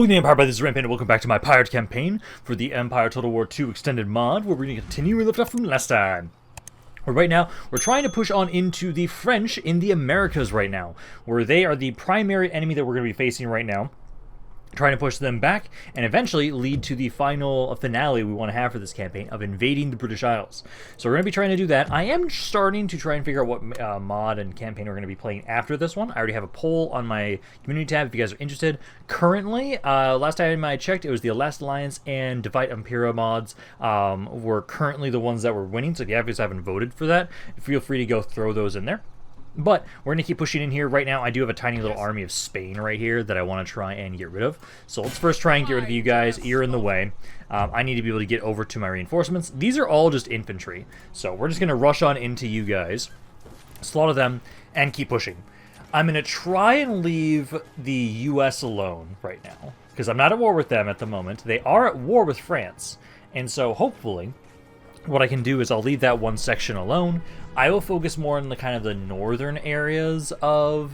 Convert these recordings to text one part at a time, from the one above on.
Welcome to the Empire, by this is Rampaned, and welcome back to my pirate campaign for the Empire Total War II Extended mod, where we're going to continue where we left off from last time. Right now, we're trying to push on into the French in the Americas right now, where they are the primary enemy that we're going to be facing right now. Trying to push them back and eventually lead to the final finale we want to have for this campaign of invading the British Isles. So we're going to be trying to do that. I am starting to try and figure out what mod and campaign we're going to be playing after this one. I already have a poll on my community tab if you guys are interested. Currently, last time I checked, it was the Last Alliance and Divide Impera mods were currently the ones that were winning. So if you guys haven't voted for that, feel free to go throw those in there. But we're going to keep pushing in here. Right now, I do have a tiny little army of Spain right here that I want to try and get rid of. So let's first try and get rid of you guys. You're in the way. I need to be able to get over to my reinforcements. These are all just infantry. So we're just going to rush on into you guys, slaughter them, and keep pushing. I'm going to try and leave the U.S. alone right now, because I'm not at war with them at the moment. They are at war with France. And so hopefully what I can do is I'll leave that one section alone. I will focus more on the kind of the northern areas of,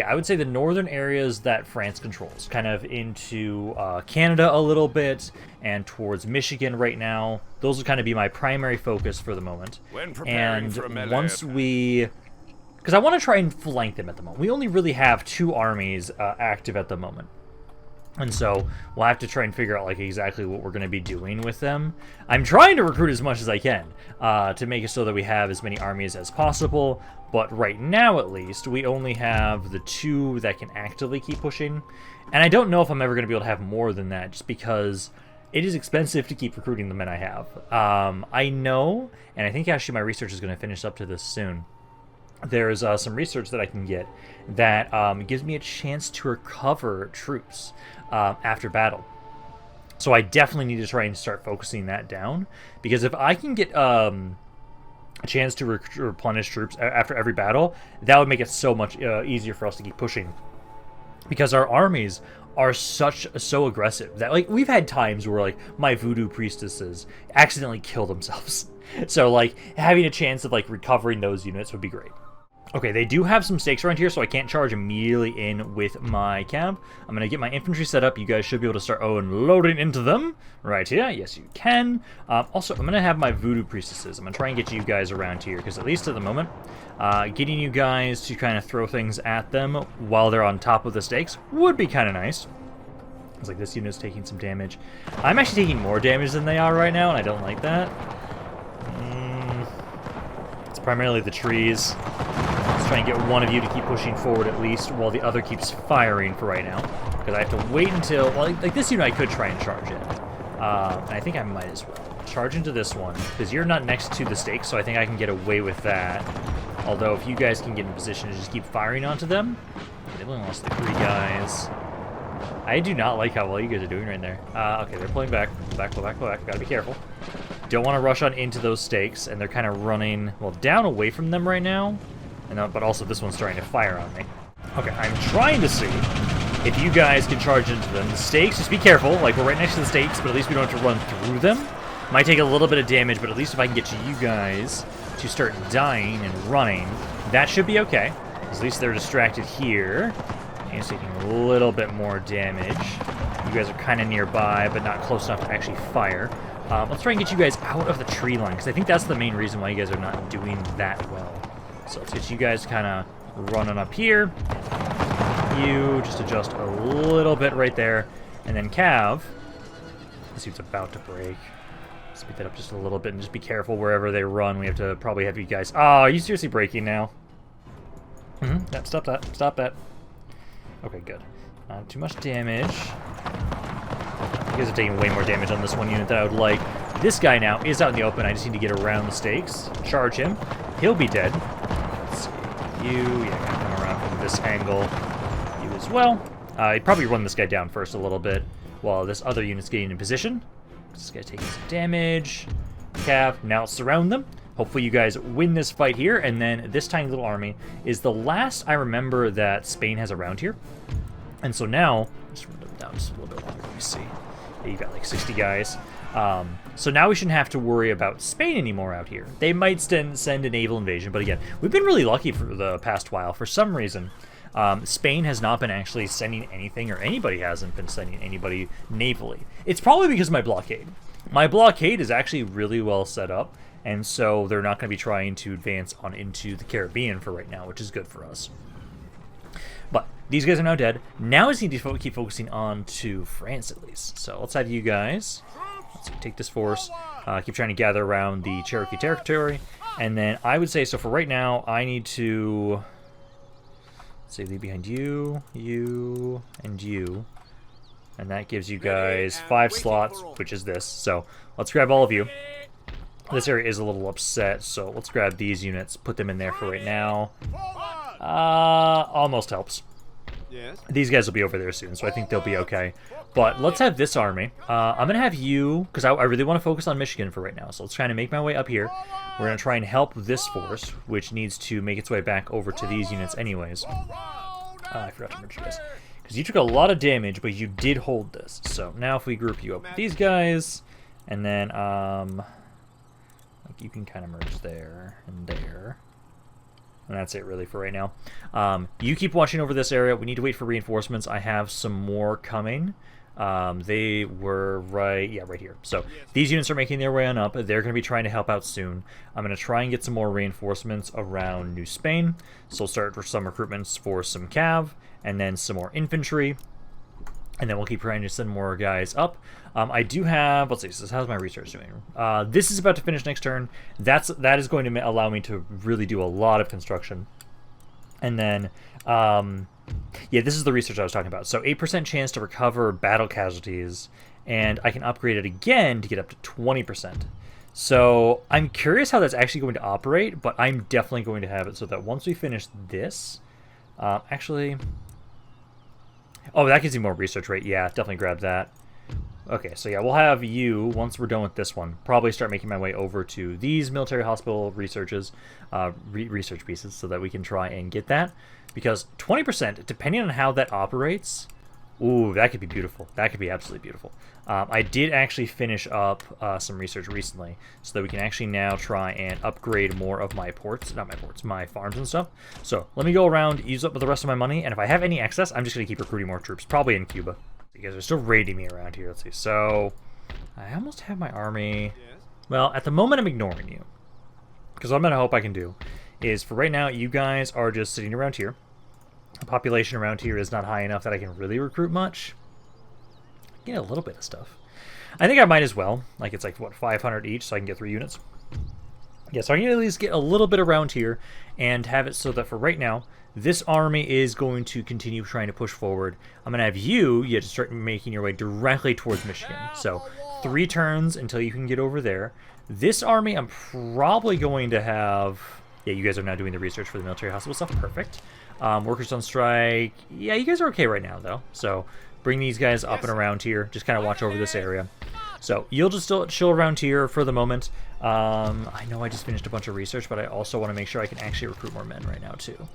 I would say the northern areas that France controls, kind of into Canada a little bit and towards Michigan right now. Those will kind of be my primary focus for the moment. And once we, because I want to try and flank them at the moment. We only really have 2 armies active at the moment. And so we'll have to try and figure out like exactly what we're going to be doing with them. I'm trying to recruit as much as I can to make it so that we have as many armies as possible. But right now, at least, we only have the 2 that can actively keep pushing. And I don't know if I'm ever going to be able to have more than that, just because it is expensive to keep recruiting the men I have. I know, and I think actually my research is going to finish up to this soon. There's some research that I can get that gives me a chance to recover troops after battle. So I definitely need to try and start focusing that down, because if I can get a chance to replenish troops after every battle, that would make it so much easier for us to keep pushing, because our armies are so aggressive that like we've had times where like my voodoo priestesses accidentally kill themselves. So like having a chance of like recovering those units would be great. Okay, they do have some stakes around here, so I can't charge immediately in with my cab. I'm going to get my infantry set up. You guys should be able to start loading into them right here. Yes, you can. Also, I'm going to have my voodoo priestesses. I'm going to try and get you guys around here, because at least at the moment, getting you guys to kind of throw things at them while they're on top of the stakes would be kind of nice. It's like this unit's taking some damage. I'm actually taking more damage than they are right now, and I don't like that. It's primarily the trees. Let's try and get one of you to keep pushing forward at least, while the other keeps firing for right now. Because I have to wait until, well, like this unit I could try and charge in. And I think I might as well. Charge into this one, because you're not next to the stakes, so I think I can get away with that. Although if you guys can get in position to just keep firing onto them. They've only lost the 3 guys. I do not like how well you guys are doing right there. Okay, they're pulling back. Pull back. Gotta be careful. Don't want to rush on into those stakes, and they're kind of running, well, down away from them right now. But also this one's trying to fire on me. Okay, I'm trying to see if you guys can charge into them. The stakes, just be careful. Like, we're right next to the stakes, but at least we don't have to run through them. Might take a little bit of damage, but at least if I can get you guys to start dying and running, that should be okay. At least they're distracted here. And it's taking a little bit more damage. You guys are kind of nearby, but not close enough to actually fire. Let's try and get you guys out of the tree line, because I think that's the main reason why you guys are not doing that well. So let's get you guys kind of running up here. You just adjust a little bit right there. And then Cav, this dude's about to break. Speed that up just a little bit and just be careful wherever they run. We have to probably have you guys... Oh, are you seriously breaking now? Yeah, stop that. Stop that. Okay, good. Not too much damage. You guys are taking way more damage on this one unit than I would like. This guy now is out in the open. I just need to get around the stakes. Charge him. He'll be dead. Let's see. You, come around from this angle. You as well. I'd probably run this guy down first a little bit while this other unit's getting in position. This guy's taking some damage. Cav, now surround them. Hopefully you guys win this fight here, and then this tiny little army is the last I remember that Spain has around here. And so now, just run them down just a little bit longer. Let me see. Yeah, you got like 60 guys. So now we shouldn't have to worry about Spain anymore out here. They might send a naval invasion, but again, we've been really lucky for the past while. For some reason, Spain has not been actually sending anything, or anybody hasn't been sending anybody navally. It's probably because of my blockade. My blockade is actually really well set up, and so they're not going to be trying to advance on into the Caribbean for right now, which is good for us. But these guys are now dead. Now I just need to keep focusing on to France at least. So let's have you guys, let's see, take this force, keep trying to gather around the Cherokee territory, and then I would say, so for right now, I need to, let's say, leave behind you, you, and you. And that gives you guys 5 slots, which is this. So let's grab all of you. This area is a little upset, so let's grab these units, put them in there for right now. Almost helps. These guys will be over there soon, so I think they'll be okay. But let's have this army. I'm going to have you, because I really want to focus on Michigan for right now. So let's try to make my way up here. We're going to try and help this force, which needs to make its way back over to these units anyways. I forgot to merge this. Because you took a lot of damage, but you did hold this. So now if we group you up with these guys, and then, like you can kind of merge there and there. And that's it really for right now. You keep watching over this area. We need to wait for reinforcements. I have some more coming. They were right here. So these units are making their way on up. They're going to be trying to help out soon. I'm going to try and get some more reinforcements around New Spain. So we'll start with some recruitments for some cav, and then some more infantry. And then we'll keep trying to send more guys up. I do have, let's see, so how's my research doing? This is about to finish next turn. That is going to allow me to really do a lot of construction. And then, yeah, this is the research I was talking about. So 8% chance to recover battle casualties, and I can upgrade it again to get up to 20%. So I'm curious how that's actually going to operate, but I'm definitely going to have it so that once we finish this, actually... Oh, that gives you more research rate. Yeah, definitely grab that. Okay, so yeah, we'll have you, once we're done with this one, probably start making my way over to these military hospital research pieces so that we can try and get that. Because 20%, depending on how that operates, ooh, that could be beautiful. That could be absolutely beautiful. I did actually finish up some research recently so that we can actually now try and upgrade more of my ports, not my ports, my farms and stuff. So let me go around, use up the rest of my money, and if I have any excess, I'm just going to keep recruiting more troops, probably in Cuba. You guys are still raiding me around here. Let's see. So I almost have my army. Well, at the moment, I'm ignoring you. Because what I'm going to hope I can do is, for right now, you guys are just sitting around here. The population around here is not high enough that I can really recruit much. Get a little bit of stuff. I think I might as well. Like, it's like, what, 500 each, so I can get 3 units? Yeah, so I can at least get a little bit around here and have it so that for right now, this army is going to continue trying to push forward. I'm going to have you just start making your way directly towards Michigan. So 3 turns until you can get over there. This army, I'm probably going to have... Yeah, you guys are now doing the research for the military hospital stuff. Perfect. Workers on strike. Yeah, you guys are okay right now, though. So bring these guys up and around here. Just kind of watch over this area. So you'll just still chill around here for the moment. I know I just finished a bunch of research, but I also want to make sure I can actually recruit more men right now, too.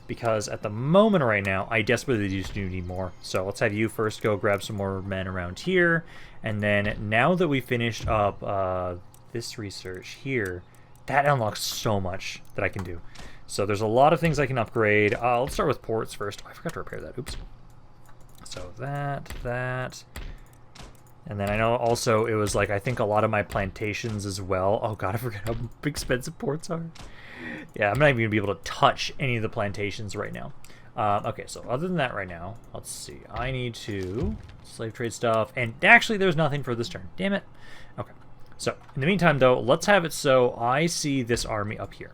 Because at the moment right now, I desperately just do need more. So let's have you first go grab some more men around here. And then now that we finished up this research here, that unlocks so much that I can do. So there's a lot of things I can upgrade. Let's start with ports first. Oh, I forgot to repair that. Oops. So that. And then I know also it was like, I think a lot of my plantations as well. Oh god, I forgot how expensive ports are. Yeah, I'm not even going to be able to touch any of the plantations right now. Okay, so other than that right now, let's see. I need to slave trade stuff. And actually, there's nothing for this turn. Damn it. Okay. So, in the meantime, though, let's have it so I see this army up here.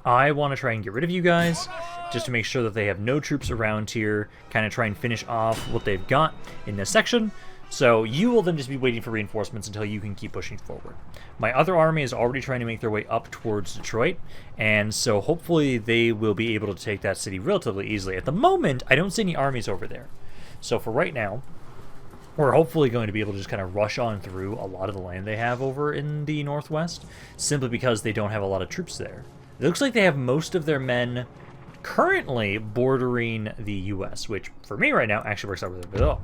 I want to try and get rid of you guys, just to make sure that they have no troops around here, kind of try and finish off what they've got in this section. So you will then just be waiting for reinforcements until you can keep pushing forward. My other army is already trying to make their way up towards Detroit, and so hopefully they will be able to take that city relatively easily. At the moment, I don't see any armies over there. So for right now, we're hopefully going to be able to just kind of rush on through a lot of the land they have over in the northwest, simply because they don't have a lot of troops there. It looks like they have most of their men currently bordering the U.S., which for me right now actually works out really well.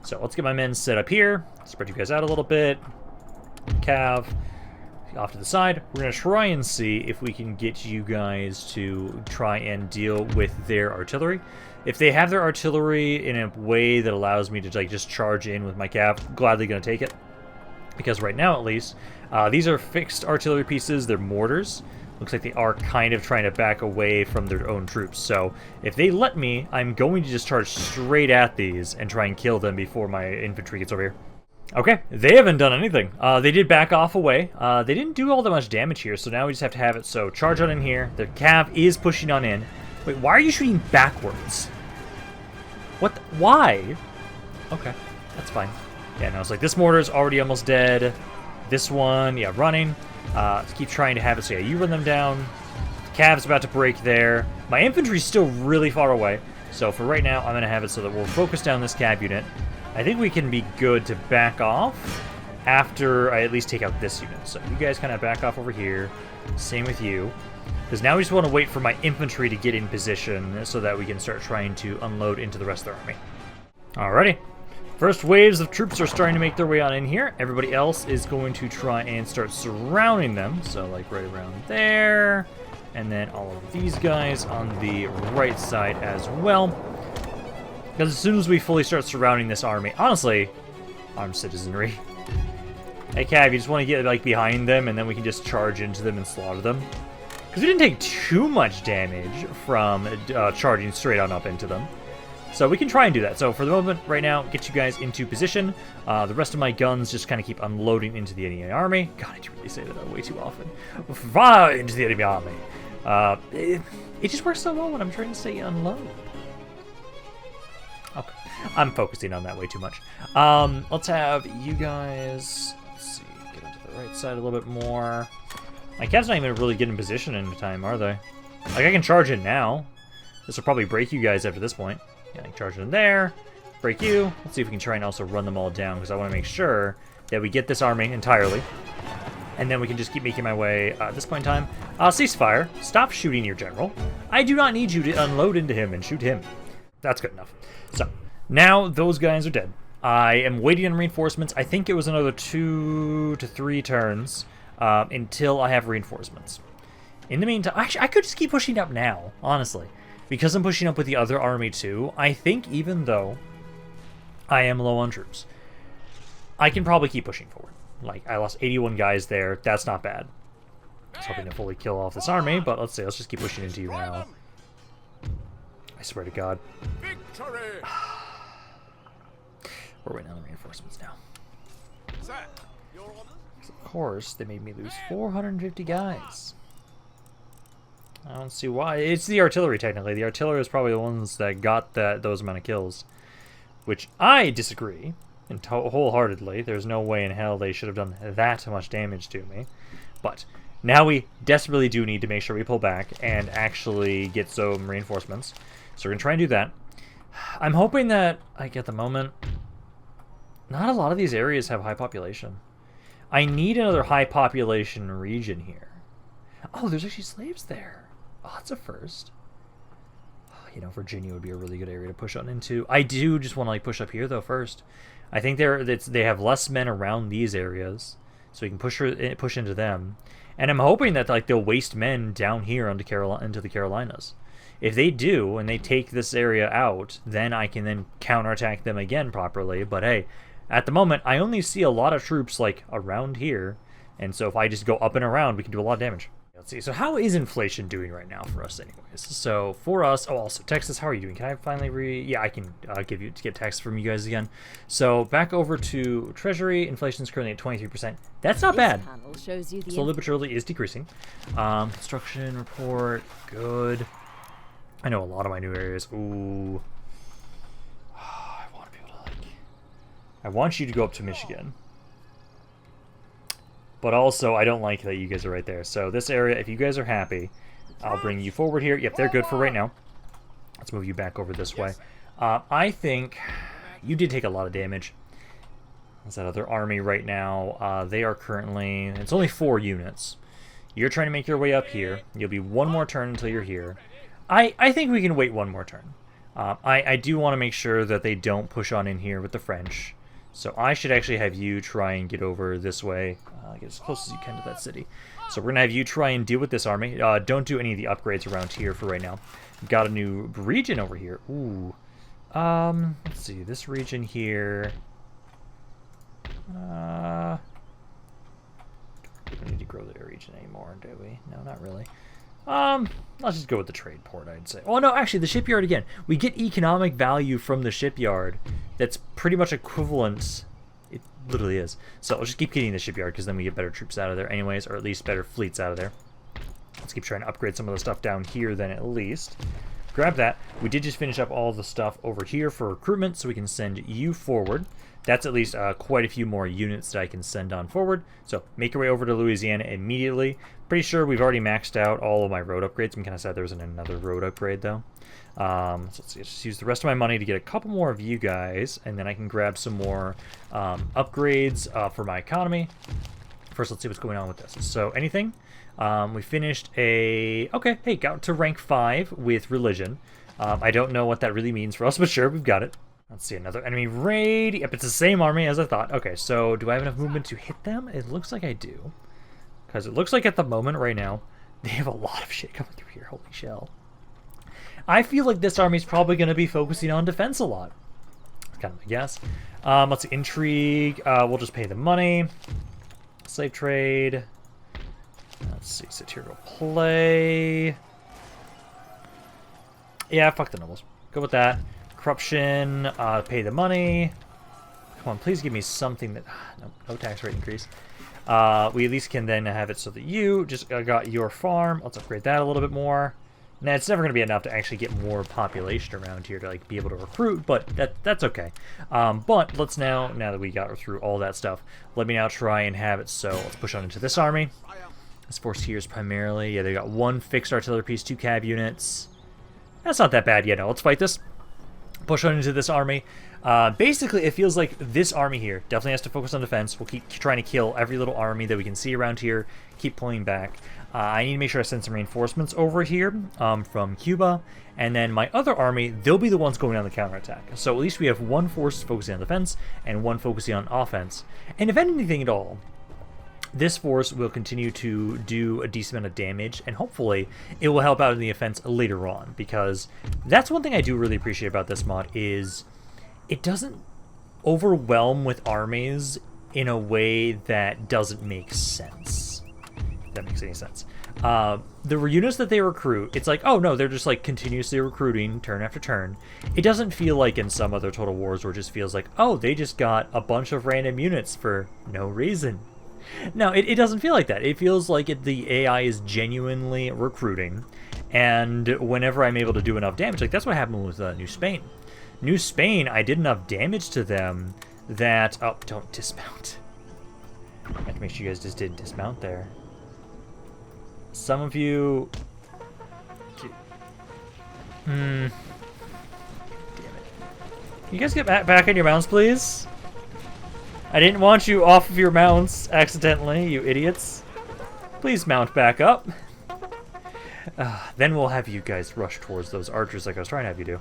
So let's get my men set up here, spread you guys out a little bit. Cav. off to the side. We're going to try and see if we can get you guys to try and deal with their artillery. If they have their artillery in a way that allows me to like just charge in with my cav, gladly going to take it. Because right now, at least, these are fixed artillery pieces. They're mortars. Looks like they are kind of trying to back away from their own troops. So if they let me, I'm going to just charge straight at these and try and kill them before my infantry gets over here. Okay, they haven't done anything. They did back off away. They didn't do all that much damage here, so now we just have to have it. So charge on in here. Their cav is pushing on in. Wait, why are you shooting backwards? What? Why? Okay, that's fine. Yeah, no, it's like this mortar's already almost dead. This one, yeah, running. Let's keep trying to have it. So yeah, you run them down. The cav's about to break there. My infantry's still really far away. So for right now, I'm going to have it so that we'll focus down this cav unit. I think we can be good to back off after I at least take out this unit. So you guys kind of back off over here. Same with you. Because now we just want to wait for my infantry to get in position so that we can start trying to unload into the rest of the army. Alrighty. First waves of troops are starting to make their way on in here. Everybody else is going to try and start surrounding them. So like right around there. And then all of these guys on the right side as well. Because as soon as we fully start surrounding this army, honestly, armed citizenry. Hey Cav, you just want to get like behind them and then we can just charge into them and slaughter them. Because we didn't take too much damage from charging straight on up into them. So we can try and do that. So for the moment, right now, get you guys into position. The rest of my guns just kind of keep unloading into the enemy army. God, I do really say that way too often. Fire into the enemy army. It just works so well when I'm trying to say unload. Okay, I'm focusing on that way too much. Let's have you guys, let's see, get onto the right side a little bit more. My cav's not even really getting in position in time, are they? Like, I can charge in now. This will probably break you guys after this point. Yeah, I can charge in there, break you. Let's see if we can try and also run them all down, because I want to make sure that we get this army entirely. And then we can just keep making my way at this point in time. Ceasefire. Stop shooting your general. I do not need you to unload into him and shoot him. That's good enough. So, now those guys are dead. I am waiting on reinforcements. I think it was another 2 to 3 turns until I have reinforcements. In the meantime, actually, I could just keep pushing up now, honestly. Because I'm pushing up with the other army too, I think even though I am low on troops, I can probably keep pushing forward. Like, I lost 81 guys there. That's not bad. I was hoping to fully kill off this army, but let's see. Let's just keep pushing into you now. I swear to God. Victory! We're waiting on the reinforcements now. Of course, they made me lose 450 guys. I don't see why. It's the artillery, technically. The artillery is probably the ones that got those amount of kills. Which I disagree. And wholeheartedly. There's no way in hell they should have done that much damage to me. But now we desperately do need to make sure we pull back and actually get some reinforcements. So we're going to try and do that. I'm hoping that, like, at the moment, not a lot of these areas have high population. I need another high population region here. Oh, there's actually slaves there. Oh, that's a first. You know, Virginia would be a really good area to push on into. I do just want to like push up here though first. I think they have less men around these areas, so we can push into them. And I'm hoping that like they'll waste men down here into the Carolinas. If they do and they take this area out, then I can then counterattack them again properly. But hey, at the moment I only see a lot of troops like around here, and so if I just go up and around, we can do a lot of damage. Let's see. So how is inflation doing right now for us anyways? So for us, oh, also Texas, how are you doing? Can I finally yeah, I can get text from you guys again. So back over to Treasury, inflation is currently at 23%. That's not bad. Shows you the Slowly but surely is decreasing. Construction report, good. I know a lot of my new areas. Ooh. I want to be able to like, I want you to go up to Michigan. But also, I don't like that you guys are right there. So this area, if you guys are happy, I'll bring you forward here. Yep, they're good for right now. Let's move you back over this way. I think you did take a lot of damage. There's that other army right now. They are currently... It's only 4 units. You're trying to make your way up here. You'll be one more turn until you're here. I think we can wait one more turn. I do want to make sure that they don't push on in here with the French. So I should actually have you try and get over this way, get as close as you can to that city. So we're going to have you try and deal with this army. Don't do any of the upgrades around here for right now. We've got a new region over here. Ooh. Let's see, this region here. We don't need to grow the region anymore, do we? No, not really. Let's just go with the trade port, I'd say. Oh, no, actually, the shipyard again. We get economic value from the shipyard that's pretty much equivalent. It literally is. So let's just keep getting the shipyard, because then we get better troops out of there anyways, or at least better fleets out of there. Let's keep trying to upgrade some of the stuff down here then at least. Grab that. We did just finish up all the stuff over here for recruitment, so we can send you forward. That's at least quite a few more units that I can send on forward. So make your way over to Louisiana immediately. Pretty sure we've already maxed out all of my road upgrades. I'm kind of sad there wasn't another road upgrade though. So let's see, just use the rest of my money to get a couple more of you guys, and then I can grab some more upgrades for my economy. First, let's see what's going on with this. So anything? We finished a... Okay, hey, got to rank 5 with religion. I don't know what that really means for us, but sure, we've got it. Let's see, another enemy raid. Yep, it's the same army as I thought. Okay, so do I have enough movement to hit them? It looks like I do. Because it looks like at the moment right now, they have a lot of shit coming through here. Holy shell. I feel like this army is probably going to be focusing on defense a lot. That's kind of my guess. Let's see, intrigue. We'll just pay the money. Slave trade. Let's see, satirical play. Yeah, fuck the nobles. Go with that. Corruption, pay the money. Come on, please give me something that... No tax rate increase. We at least can then have it so that you just got your farm. Let's upgrade that a little bit more. Now, it's never going to be enough to actually get more population around here to like be able to recruit, but that's okay. But let's now that we got through all that stuff, let me now try and have it so let's push on into this army. This force here is primarily, yeah, they got 1 fixed artillery piece, 2 cav units. That's not that bad yet. No, let's fight this. Push on into this army. Basically, it feels like this army here definitely has to focus on defense. We'll keep trying to kill every little army that we can see around here. Keep pulling back. I need to make sure I send some reinforcements over here from Cuba. And then my other army, they'll be the ones going on the counterattack. So at least we have 1 force focusing on defense and 1 focusing on offense. And if anything at all, this force will continue to do a decent amount of damage, and hopefully it will help out in the offense later on, because that's one thing I do really appreciate about this mod is it doesn't overwhelm with armies in a way that doesn't make sense. If that makes any sense. The units that they recruit, it's like, oh no, they're just like continuously recruiting turn after turn. It doesn't feel like in some other Total Wars where it just feels like, oh, they just got a bunch of random units for no reason. No, it doesn't feel like that. It feels like the AI is genuinely recruiting, and whenever I'm able to do enough damage, like that's what happened with New Spain. New Spain, I did enough damage to them that... Oh, don't dismount. I have to make sure you guys just didn't dismount there. Some of you... Damn it. You guys get back on your mounts, please? I didn't want you off of your mounts accidentally, you idiots. Please mount back up. Then we'll have you guys rush towards those archers like I was trying to have you do.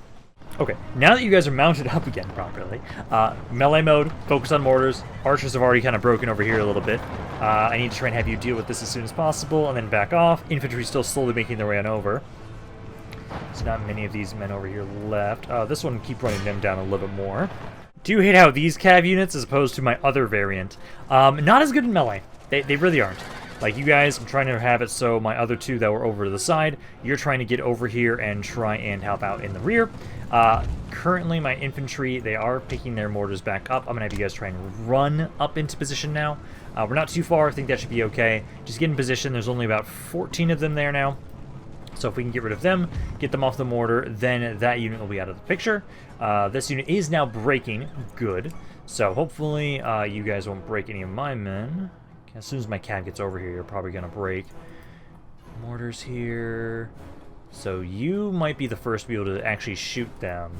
Okay, now that you guys are mounted up again properly, melee mode, focus on mortars. Archers have already kind of broken over here a little bit. I need to try and have you deal with this as soon as possible and then back off. Infantry still slowly making their way on over. There's not many of these men over here left. This one, keep running them down a little bit more. Do hate how these cav units, as opposed to my other variant, not as good in melee. They really aren't. Like you guys, I'm trying to have it so my other 2 that were over to the side, you're trying to get over here and try and help out in the rear. Currently, my infantry, they are picking their mortars back up. I'm going to have you guys try and run up into position now. We're not too far. I think that should be okay. Just get in position. There's only about 14 of them there now. So if we can get rid of them, get them off the mortar, then that unit will be out of the picture. This unit is now breaking. Good. So hopefully you guys won't break any of my men. As soon as my cav gets over here, you're probably going to break. Mortars here. So you might be the first to be able to actually shoot them.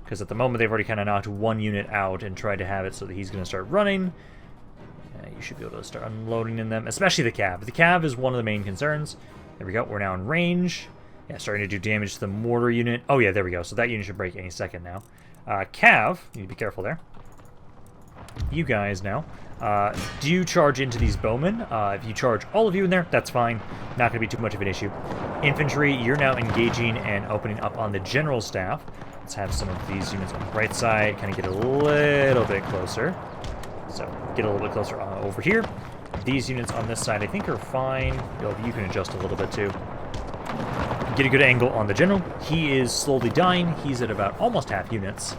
Because at the moment they've already kind of knocked 1 unit out and tried to have it so that he's going to start running. You should be able to start unloading in them, especially the cav. The cav is one of the main concerns. There we go. We're now in range. Yeah, starting to do damage to the mortar unit. Oh, yeah, there we go. So that unit should break any second now. Cav, you need to be careful there. you guys now. Do charge into these bowmen. If you charge all of you in there, that's fine. Not going to be too much of an issue. Infantry, you're now engaging and opening up on the general staff. Let's have some of these units on the right side, kind of get a little bit closer. So, get a little bit closer over here. These units on this side, I think, are fine. You can adjust a little bit, too. Get a good angle on the general. He is slowly dying. He's at about almost half units.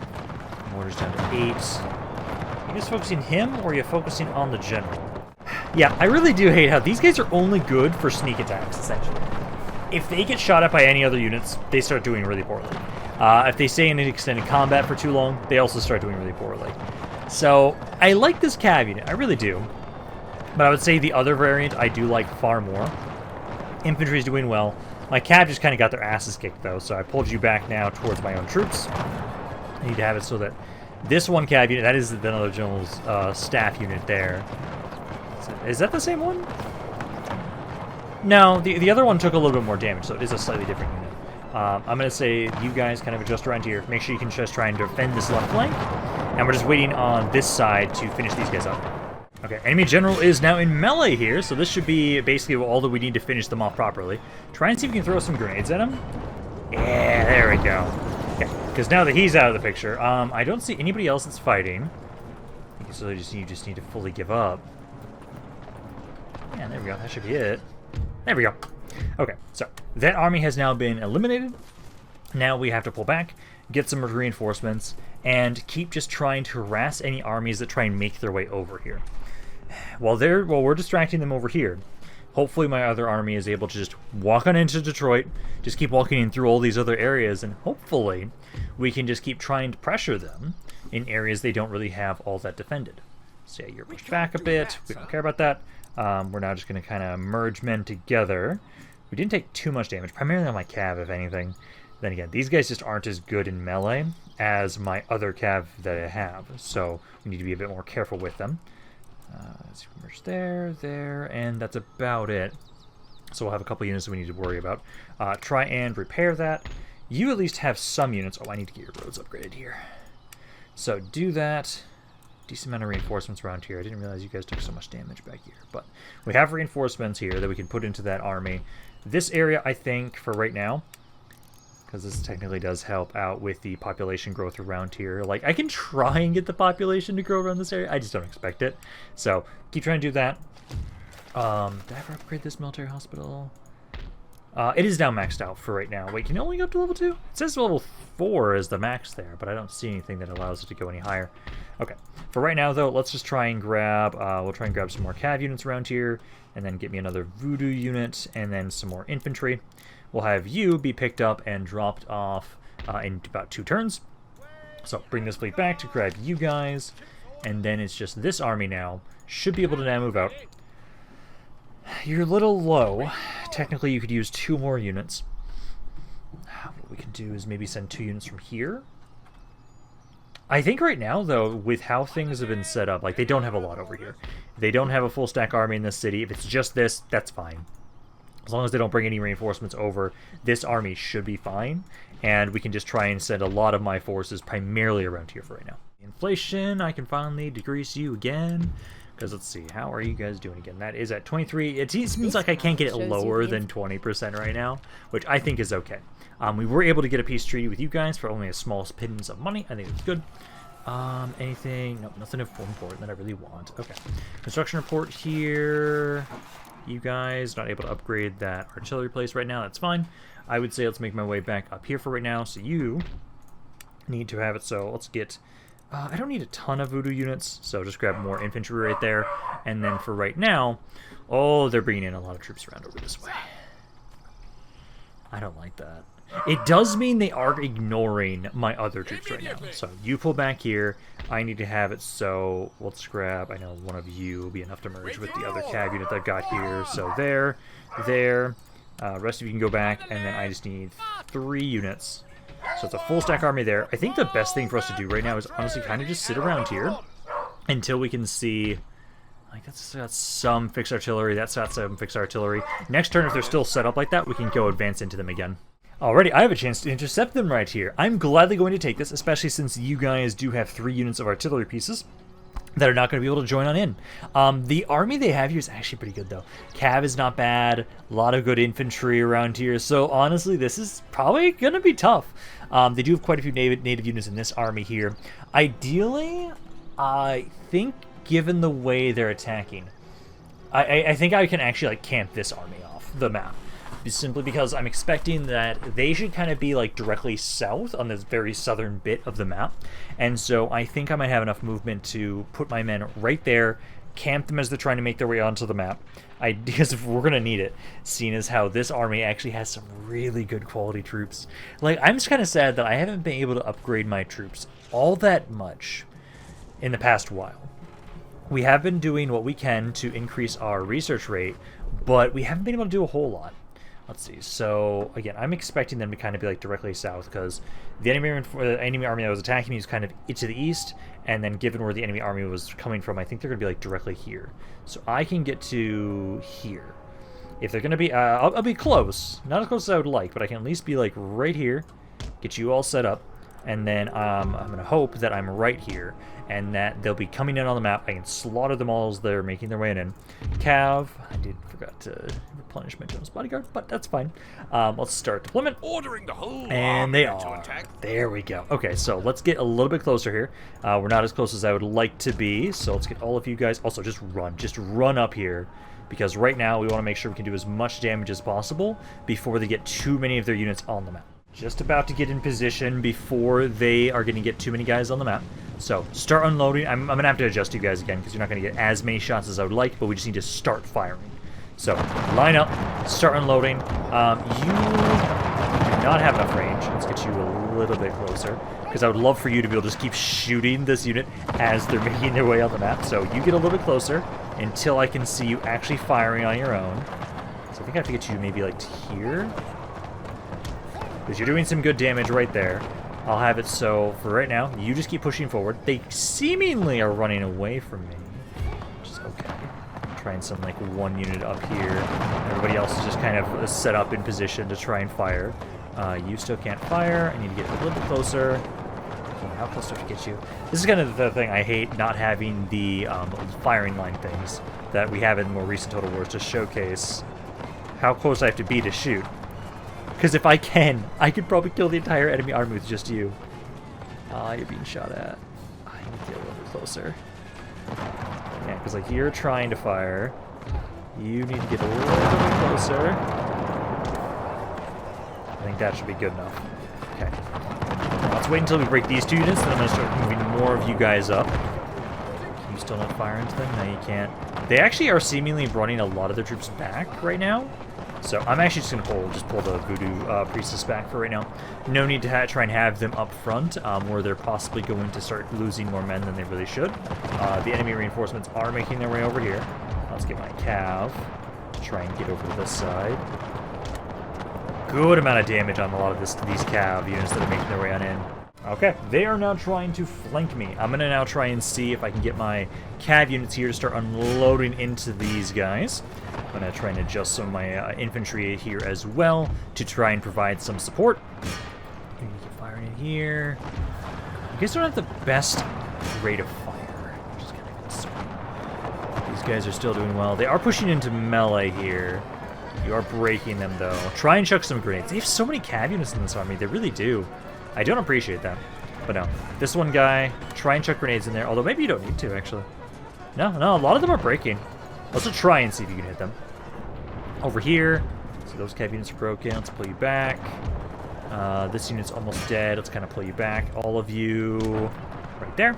Mortar's down to 8. Are you just focusing him, or are you focusing on the general? Yeah, I really do hate how these guys are only good for sneak attacks, essentially. If they get shot at by any other units, they start doing really poorly. If they stay in an extended combat for too long, they also start doing really poorly. So, I like this cav unit, I really do. But I would say the other variant I do like far more. Infantry's doing well. My cav just kind of got their asses kicked, though, so I pulled you back now towards my own troops. I need to have it so that this one cav unit, that is another general's staff unit there. Is that the same one? No, the other one took a little bit more damage, so it is a slightly different unit. I'm going to say you guys kind of adjust around here. Make sure you can just try and defend this left flank. And we're just waiting on this side to finish these guys up. Okay, enemy general is now in melee here, so this should be basically all that we need to finish them off properly. Try and see if we can throw some grenades at him. Yeah, there we go. Okay, because now that he's out of the picture, I don't see anybody else that's fighting. So you just need to fully give up. Yeah, there we go. That should be it. There we go. Okay, so that army has now been eliminated. Now we have to pull back, get some reinforcements, and keep just trying to harass any armies that try and make their way over here. While we're distracting them over here, hopefully my other army is able to just walk on into Detroit, just keep walking in through all these other areas, and hopefully we can just keep trying to pressure them in areas they don't really have all that defended. So yeah, you're pushed back a bit. We don't care about that. We're now just going to kind of merge men together. We didn't take too much damage, primarily on my cav, if anything. Then again, these guys just aren't as good in melee as my other cav that I have, so we need to be a bit more careful with them. Let's merge there, and that's about it. So we'll have a couple units that we need to worry about. Try and repair that. You at least have some units. Oh, I need to get your roads upgraded here. So do that. Decent amount of reinforcements around here. I didn't realize you guys took so much damage back here. But we have reinforcements here that we can put into that army. This area, I think, for right now, because this technically does help out with the population growth around here. Like, I can try and get the population to grow around this area. I just don't expect it. So, keep trying to do that. Did I ever upgrade this military hospital? It is now maxed out for right now. Wait, can it only go up to level 2? It says level 4 is the max there, but I don't see anything that allows it to go any higher. Okay. For right now, though, let's just try and grab... we'll try and grab some more cav units around here, and then get me another voodoo unit, and then some more infantry. We'll have you be picked up and dropped off in about 2 turns. So bring this fleet back to grab you guys, and then it's just this army now. Should be able to now move out. You're a little low. Technically, you could use 2 more units. What we can do is maybe send 2 units from here. I think right now, though, with how things have been set up, like, they don't have a lot over here. They don't have a full stack army in this city. If it's just this, that's fine. As long as they don't bring any reinforcements over, this army should be fine. And we can just try and send a lot of my forces primarily around here for right now. Inflation, I can finally decrease you again. Because let's see, how are you guys doing again? That is at 23. It seems like I can't get it lower than 20% right now, which I think is okay. We were able to get a peace treaty with you guys for only a small pittance of money. I think it's good. Anything? Nope, nothing important that I really want. Okay. Construction report here. You guys not able to upgrade that artillery place right now. That's fine. I would say let's make my way back up here for right now. So you need to have it. So let's get... I don't need a ton of voodoo units, so just grab more infantry right there. And then for right now... Oh, they're bringing in a lot of troops around over this way. I don't like that. It does mean they are ignoring my other troops right now. So you pull back here. I need to have it so let's grab, I know one of you will be enough to merge with the other cav unit I've got here. So there. Rest of you can go back, and then I just need 3 units. So it's a full stack army there. I think the best thing for us to do right now is honestly kind of just sit around here until we can see... Like, that's got some fixed artillery, that's got some fixed artillery. Next turn, if they're still set up like that, we can go advance into them again. Alrighty, I have a chance to intercept them right here. I'm gladly going to take this, especially since you guys do have 3 units of artillery pieces. that are not going to be able to join on in. The army they have here is actually pretty good, though. Cav is not bad. A lot of good infantry around here. So, honestly, this is probably going to be tough. They do have quite a few native units in this army here. Ideally, I think, given the way they're attacking, I think I can actually, like, camp this army off the map. Simply because I'm expecting that they should kind of be like directly south on this very southern bit of the map. And so I think I might have enough movement to put my men right there, camp them as they're trying to make their way onto the map. Because we're going to need it, seeing as how this army actually has some really good quality troops. Like, I'm just kind of sad that I haven't been able to upgrade my troops all that much in the past while. We have been doing what we can to increase our research rate, but we haven't been able to do a whole lot. Let's see. So, again, I'm expecting them to kind of be, like, directly south, because the enemy army that was attacking me was kind of to the east, and then given where the enemy army was coming from, I think they're going to be, like, directly here. So I can get to here. If they're going to be... I'll be close. Not as close as I would like, but I can at least be, like, right here, get you all set up, and then I'm going to hope that I'm right here, and that they'll be coming in on the map. I can slaughter them all as they're making their way in. Cav, I forgot to replenish my Jones bodyguard, but that's fine. Let's start deployment. Ordering the whole and they to are. attack. There we go. Okay, so let's get a little bit closer here. We're not as close as I would like to be, so let's get all of you guys. Also, just run up here, because right now we want to make sure we can do as much damage as possible before they get too many of their units on the map. Just about to get in position before they are going to get too many guys on the map. So, start unloading. I'm going to have to adjust you guys again because you're not going to get as many shots as I would like, but we just need to start firing. So, line up, start unloading. You do not have enough range. Let's get you a little bit closer, because I would love for you to be able to just keep shooting this unit as they're making their way on the map. So, you get a little bit closer until I can see you actually firing on your own. So, I think I have to get you maybe like to here, because you're doing some good damage right there. I'll have it so, for right now, you just keep pushing forward. They seemingly are running away from me, which is okay. Trying some, like, one unit up here. Everybody else is just kind of set up in position to try and fire. You still can't fire. I need to get a little bit closer. Okay, how close do I have to get you? This is kind of the thing I hate, not having the firing line things that we have in more recent Total Wars to showcase how close I have to be to shoot. Because if I can, I could probably kill the entire enemy army with just you. You're being shot at. I need to get a little bit closer. Yeah, because like you're trying to fire. You need to get a little bit closer. I think that should be good enough. Okay. Now, let's wait until we break these two units, then I'm going to start moving more of you guys up. Can you still not fire into them? No, you can't. They actually are seemingly running a lot of their troops back right now. So I'm actually just going to pull the Voodoo Priestess back for right now. No need to try and have them up front, where they're possibly going to start losing more men than they really should. The enemy reinforcements are making their way over here. Let's get my Cav. Try and get over to this side. Good amount of damage on a lot of these Cav units that are making their way on in. Okay, they are now trying to flank me. I'm going to now try and see if I can get my Cav units here to start unloading into these guys. I'm going to try and adjust some of my infantry here as well to try and provide some support. Get firing in here. You guys don't have the best rate of fire, which is kind of concerning. These guys are still doing well. They are pushing into melee here. You are breaking them, though. Try and chuck some grenades. They have so many Cav units in this army. They really do. I don't appreciate that. But no. This one guy, try and chuck grenades in there. Although maybe you don't need to, actually. No, a lot of them are breaking. Let's just try and see if you can hit them. Over here. So those Cav units are broken. Let's pull you back. This unit's almost dead. Let's kind of pull you back. All of you right there.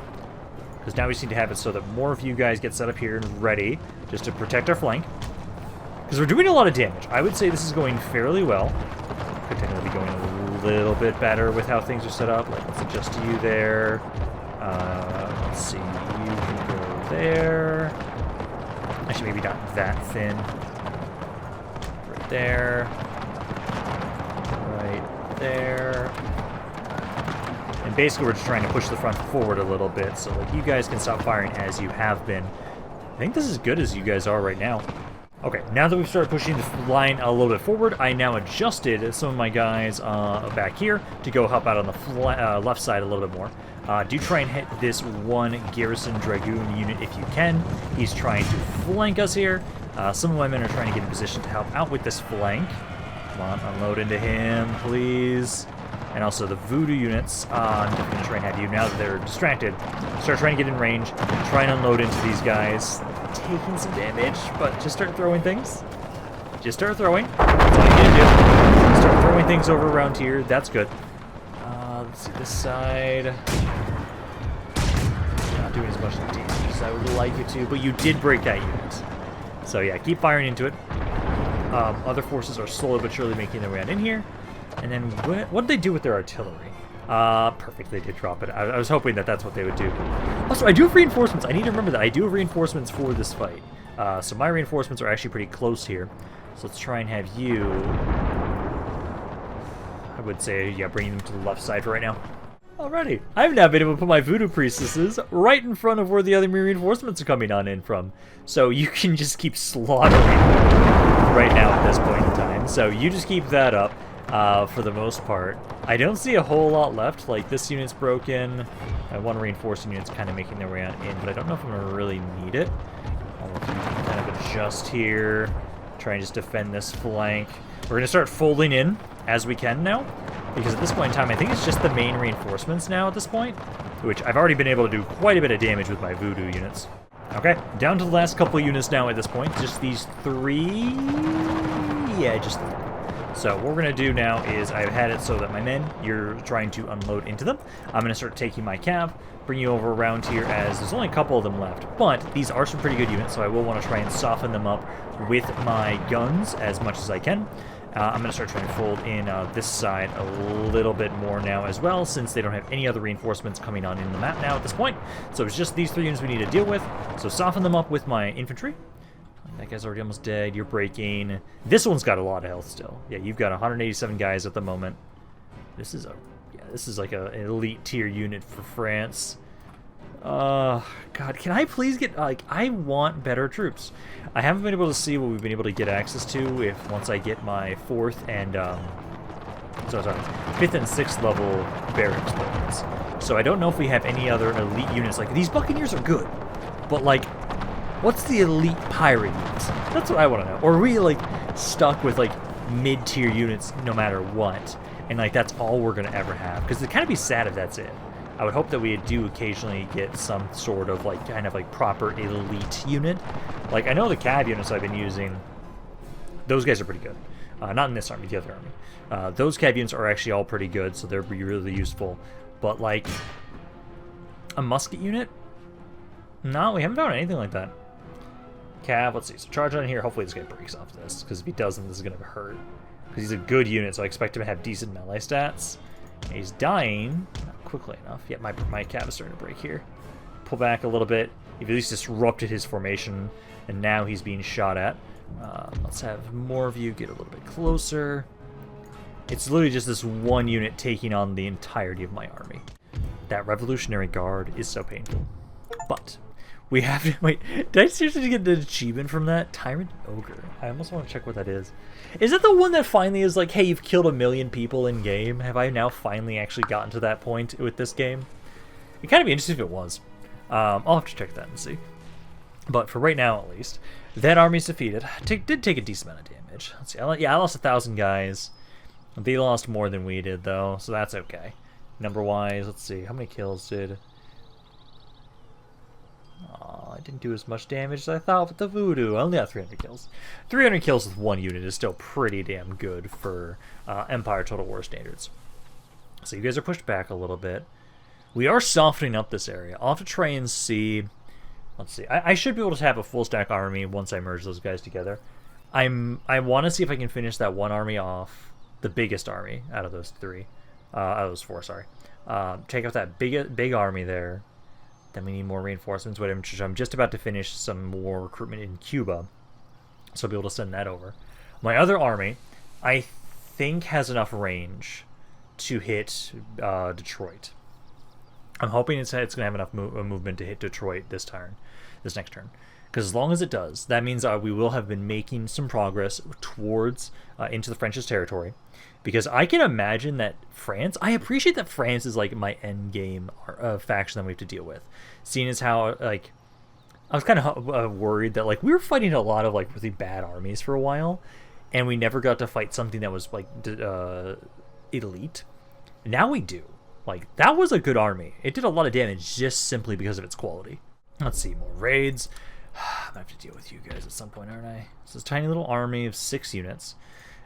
Because now we just need to have it so that more of you guys get set up here and ready just to protect our flank. Because we're doing a lot of damage. I would say this is going fairly well. Could technically be going a little bit better with how things are set up. Like, let's adjust to you there. Let's see. You can go there. Actually, maybe not that thin. Right there. Right there. And basically, we're just trying to push the front forward a little bit so like you guys can stop firing as you have been. I think this is as good as you guys are right now. Okay, now that we've started pushing the line a little bit forward, I now adjusted some of my guys back here to go help out on the left side a little bit more. Do try and hit this one Garrison Dragoon unit if you can. He's trying to flank us here. Some of my men are trying to get in position to help out with this flank. Come on, unload into him, please. And also the voodoo units, I'm definitely going to try and have you, now that they're distracted, start trying to get in range, try and unload into these guys. Taking some damage, but just start throwing things. Just start throwing. That's all you need to do. Start throwing things over around here. That's good. Let's see, this side. Not doing as much damage as I would like it to, but you did break that unit. So yeah, keep firing into it. Other forces are slowly but surely making their way on in here. And then what did they do with their artillery? Perfect, they did drop it. I was hoping that that's what they would do. Also, I do have reinforcements. I need to remember that. I do have reinforcements for this fight. So my reinforcements are actually pretty close here. So let's try and have you... I would say, yeah, bring them to the left side for right now. Alrighty. I've now been able to put my voodoo priestesses right in front of where the other reinforcements are coming on in from. So you can just keep slaughtering right now at this point in time. So you just keep that up. For the most part. I don't see a whole lot left. Like, this unit's broken. One reinforcing unit's kind of making their way on in, but I don't know if I'm going to really need it. I'll kind of adjust here. Try and just defend this flank. We're going to start folding in as we can now, because at this point in time, I think it's just the main reinforcements now at this point, which I've already been able to do quite a bit of damage with my voodoo units. Okay, down to the last couple of units now at this point. Just these three... Yeah, just... So what we're going to do now is I've had it so that my men, you're trying to unload into them. I'm going to start taking my cav, bring you over around here as there's only a couple of them left. But these are some pretty good units, so I will want to try and soften them up with my guns as much as I can. I'm going to start trying to fold in this side a little bit more now as well, since they don't have any other reinforcements coming on in the map now at this point. So it's just these three units we need to deal with. So soften them up with my infantry. That guy's already almost dead. You're breaking. This one's got a lot of health still. Yeah, you've got 187 guys at the moment. This is like an elite tier unit for France. God, can I please get, like, I want better troops. I haven't been able to see what we've been able to get access to if once I get my 4th and, 5th and 6th level barracks buildings. So I don't know if we have any other elite units. Like, these Buccaneers are good, but, like, what's the elite pirate units? That's what I want to know. Or are we, like, stuck with, like, mid-tier units no matter what? And, like, that's all we're going to ever have? Because it'd kind of be sad if that's it. I would hope that we do occasionally get some sort of, like, kind of, like, proper elite unit. Like, I know the cav units I've been using, those guys are pretty good. Not in this army, the other army. Those cav units are actually all pretty good, so they're really useful. But, like, a musket unit? No, we haven't found anything like that. Cav, let's see. So charge on here. Hopefully this guy breaks off this, because if he doesn't, this is going to hurt. Because he's a good unit, so I expect him to have decent melee stats. And he's dying. Not quickly enough. Yeah, my cav is starting to break here. Pull back a little bit. You've at least disrupted his formation, and now he's being shot at. Let's have more of you get a little bit closer. It's literally just this one unit taking on the entirety of my army. That Revolutionary Guard is so painful. But we have to... Wait, did I seriously get an achievement from that? Tyrant Ogre. I almost want to check what that is. Is it the one that finally is like, hey, you've killed 1 million people in game? Have I now finally actually gotten to that point with this game? It'd kind of be interesting if it was. I'll have to check that and see. But for right now, at least, that army's defeated. Did take a decent amount of damage. Let's see. I lost 1,000 guys. They lost more than we did, though, so that's okay. Number-wise, let's see. How many kills did... I didn't do as much damage as I thought with the voodoo. I only got 300 kills. 300 kills with one unit is still pretty damn good for Empire Total War standards. So you guys are pushed back a little bit. We are softening up this area. I'll have to try and see... Let's see. I should be able to have a full stack army once I merge those guys together. I want to see if I can finish that one army off. The biggest army out of those three. Out of those four, sorry. Take out that big army there. Then we need more reinforcements, which I'm just about to finish some more recruitment in Cuba. So I'll be able to send that over. My other army, I think, has enough range to hit Detroit. I'm hoping it's going to have enough movement to hit Detroit this next turn. Because as long as it does, that means we will have been making some progress towards into the French's territory. Because I can imagine that France... I appreciate that France is, like, my end game faction that we have to deal with. Seeing as how, like... I was kind of worried that, like, we were fighting a lot of, like, really bad armies for a while. And we never got to fight something that was, like, elite. Now we do. Like, that was a good army. It did a lot of damage just simply because of its quality. Let's see, more raids. I'm gonna have to deal with you guys at some point, aren't I? This is a tiny little army of 6 units.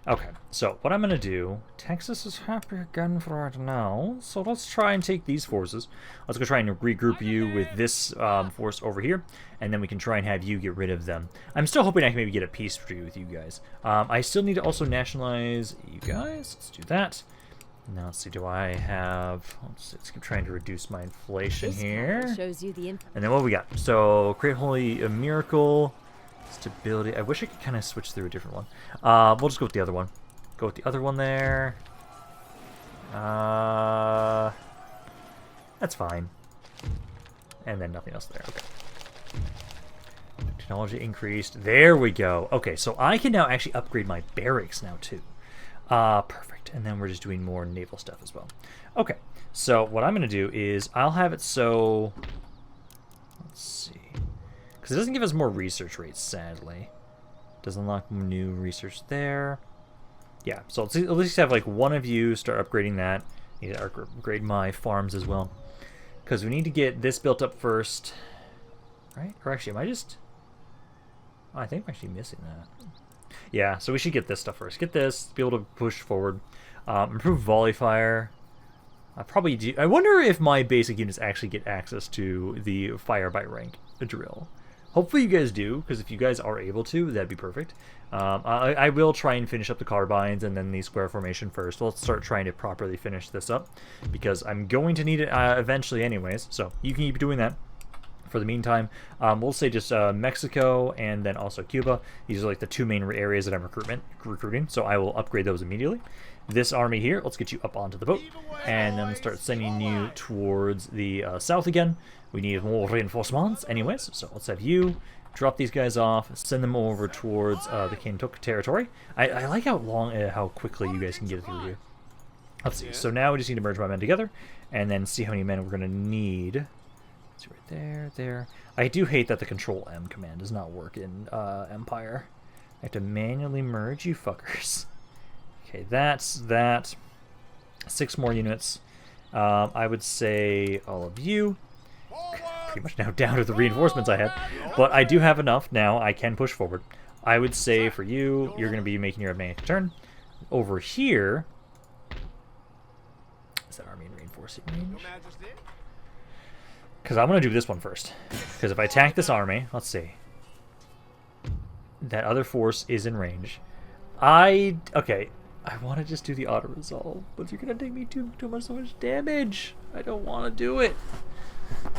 Okay, so what I'm gonna do... Texas is happy again for right now, so let's try and take these forces. Let's go try and regroup you with this force over here, and then we can try and have you get rid of them. I'm still hoping I can maybe get a peace treaty with you guys. I still need to also nationalize you guys. Let's do that. Now let's see, do I have... Let's keep trying to reduce my inflation here. Shows you the and then what we got? So, create holy a miracle, stability. I wish I could kind of switch through a different one. We'll just go with the other one. Go with the other one there. That's fine. And then nothing else there. Okay. Technology increased. There we go. Okay, so I can now actually upgrade my barracks now too. Perfect. And then we're just doing more naval stuff as well. Okay, so what I'm going to do is I'll have it so... Let's see. Because it doesn't give us more research rates, sadly. Doesn't unlock new research there. Yeah, so let's at least have like one of you start upgrading that. Need to upgrade my farms as well. Because we need to get this built up first. Right? Or actually, am I just... Oh, I think I'm actually missing that. Yeah, so we should get this stuff first. Get this, be able to push forward. Improve volley fire. I probably do. I wonder if my basic units actually get access to the fire by rank drill. Hopefully you guys do, because if you guys are able to, that'd be perfect. I will try and finish up the carbines and then the square formation first. Let's start trying to properly finish this up, because I'm going to need it eventually anyways, so you can keep doing that. For the meantime, we'll say just Mexico and then also Cuba. These are like the 2 main areas that I'm recruiting, so I will upgrade those immediately. This army here, let's get you up onto the boat, and then start sending you towards the south again. We need more reinforcements anyways, so let's have you drop these guys off, send them over towards the Kaintuck territory. I like how quickly you guys can get through here. Let's see, so now we just need to merge my men together, and then see how many men we're going to need. Right there. I do hate that the Control M command does not work in Empire. I have to manually merge you fuckers. Okay, that's that. 6 more units. I would say all of you. Pretty much now down to the reinforcements I had. But I do have enough now. I can push forward. I would say for you, you're going to be making your main turn. Over here... Is that army in reinforcing range? Because I'm going to do this one first. Because if I attack this army, let's see. That other force is in range. Okay, I want to just do the auto-resolve, but you're going to take me so much damage. I don't want to do it.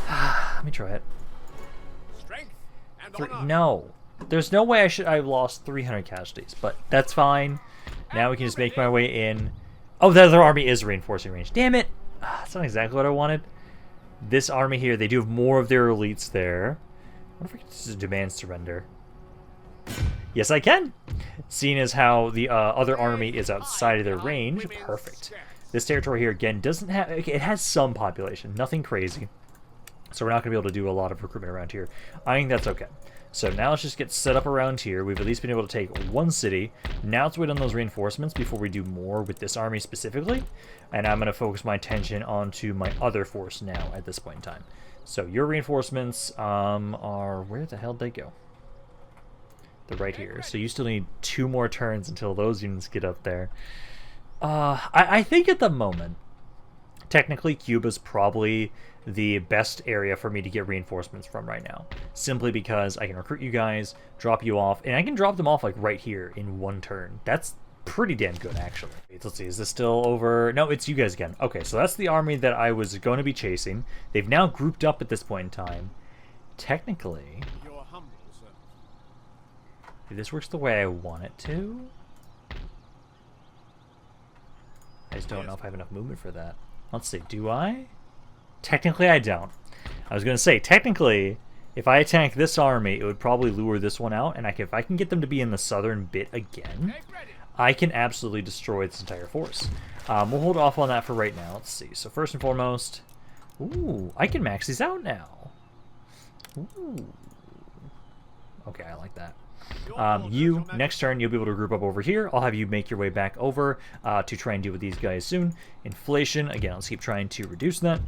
Let me try it. No. There's no way I've lost 300 casualties, but that's fine. Now we can just make my way in. Oh, the other army is reinforcing range. Damn it. That's not exactly what I wanted. This army here, they do have more of their elites there. I wonder if I can just demand surrender. Yes, I can. Seeing as how the other army is outside of their range, perfect. This territory here, again, doesn't have... Okay, it has some population, nothing crazy. So we're not going to be able to do a lot of recruitment around here. I think that's okay. So now let's just get set up around here. We've at least been able to take 1 city. Now let's wait on those reinforcements before we do more with this army specifically. And I'm going to focus my attention onto my other force now at this point in time. So your reinforcements are... Where the hell did they go? They're right here. So you still need 2 more turns until those units get up there. I think at the moment, technically Cuba's probably the best area for me to get reinforcements from right now. Simply because I can recruit you guys, drop you off, and I can drop them off like right here in 1 turn. That's pretty damn good, actually. Let's see, is this still over? No, it's you guys again. Okay, so that's the army that I was going to be chasing. They've now grouped up at this point in time. Technically, if this works the way I want it to, I just don't know if I have enough movement for that. Let's see, do I? Technically, I don't. I was going to say, technically, if I attack this army, it would probably lure this one out, and if I can get them to be in the southern bit again, I can absolutely destroy this entire force. We'll hold off on that for right now. Let's see. So first and foremost, ooh, I can max these out now. Ooh. Okay, I like that. You, next turn, you'll be able to group up over here. I'll have you make your way back over to try and deal with these guys soon. Inflation, again, let's keep trying to reduce that.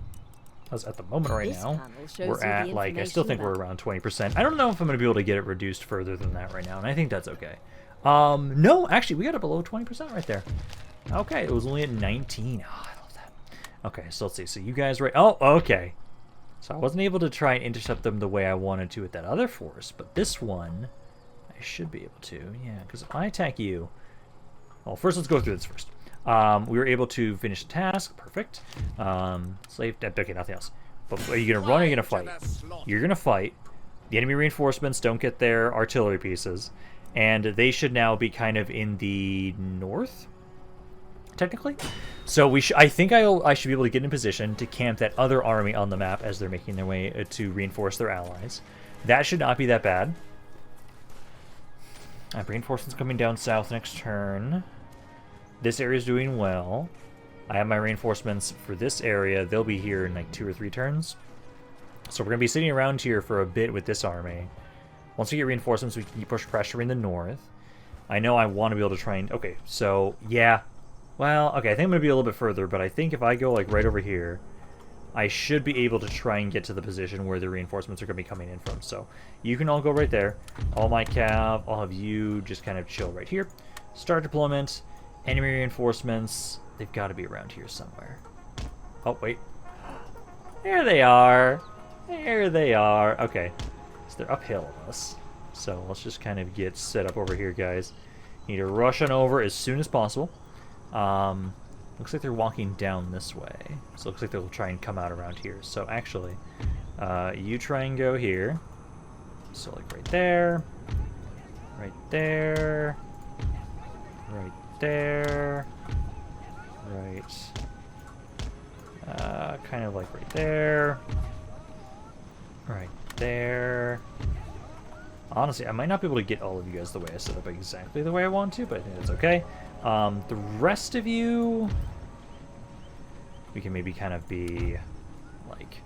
Because at the moment right now, we're at, like, I still think we're around 20%. I don't know if I'm going to be able to get it reduced further than that right now, and I think that's okay. No, actually, we got it below 20% right there. Okay, it was only at 19. Oh, I love that. Okay, so let's see. So you guys right... Oh, okay. So I wasn't able to try and intercept them the way I wanted to with that other force, but this one, I should be able to. Yeah, because if I attack you... Well, first let's go through this first. We were able to finish the task. Perfect. Slave... Okay, nothing else. But are you going to run or are you going to fight? You're going to fight. The enemy reinforcements don't get their artillery pieces. And they should now be kind of in the north, technically. So I think I should be able to get in position to camp that other army on the map as they're making their way to reinforce their allies. That should not be that bad. I have reinforcements coming down south next turn. This area is doing well. I have my reinforcements for this area. They'll be here in like 2 or 3 turns. So we're going to be sitting around here for a bit with this army. Once we get reinforcements, we can push pressure in the north. I know I want to be able to try and... Okay, so, yeah. Well, okay, I think I'm going to be a little bit further, but I think if I go, like, right over here, I should be able to try and get to the position where the reinforcements are going to be coming in from. So, you can all go right there. All my cav, I'll have you just kind of chill right here. Start deployment. Enemy reinforcements. They've got to be around here somewhere. Oh, wait. There they are. There they are. Okay. They're uphill on us, so let's just kind of get set up over here, guys. Need to rush on over as soon as possible. Looks like they're walking down this way, so it looks like they'll try and come out around here. So actually, you try and go here. So like right there, right there, right there, right, kind of like right there, right there. Honestly, I might not be able to get all of you guys the way I set up exactly the way I want to, but I think that's okay. The rest of you, we can maybe kind of be like,